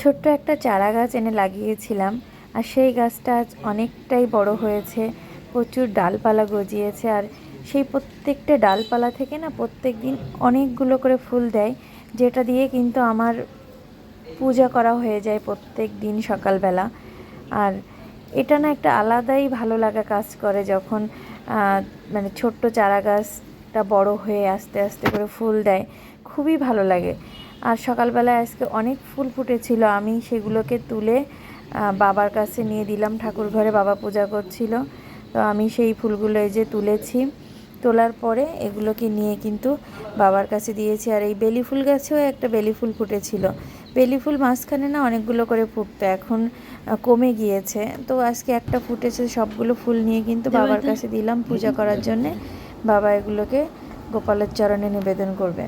ছোট্ট একটা চারা গাছ এনে লাগিয়েছিলাম, আর সেই গাছটা আজ অনেকটাই বড় হয়েছে, প্রচুর ডালপালা গজিয়েছে। আর সেই প্রত্যেকটা ডালপালা থেকে না প্রত্যেক দিন অনেকগুলো করে ফুল দেয়, যেটা দিয়ে কিন্তু আমার পূজা করা হয়ে যায় প্রত্যেক দিন সকালবেলা। আর এটা না একটা আলাদাই ভালো লাগা কাজ করে যখন মানে ছোট্ট চারা গাছটা বড় হয়ে আস্তে আস্তে করে ফুল দেয়, খুবই ভালো লাগে। আর সকালবেলায় আজকে অনেক ফুল ফুটেছিল, আমি সেগুলোকে তুলে বাবার কাছে নিয়ে দিলাম। ঠাকুর ঘরে বাবা পূজা করছিল, তো আমি সেই ফুলগুলো এই যে তুলেছি। তোলার পরে এগুলোকে নিয়ে কিন্তু বাবার কাছে দিয়েছি। আর এই বেলি ফুল গাছেও একটা বেলি ফুল ফুটেছিল। বেলি ফুল মাঝখানে না অনেকগুলো করে ফুটতো, এখন কমে গিয়েছে। তো আজকে একটা ফুটেছে, সবগুলো ফুল নিয়ে কিন্তু বাবার কাছে দিলাম পূজা করার জন্যে। বাবা এগুলোকে গোপালের চরণে নিবেদন করবে।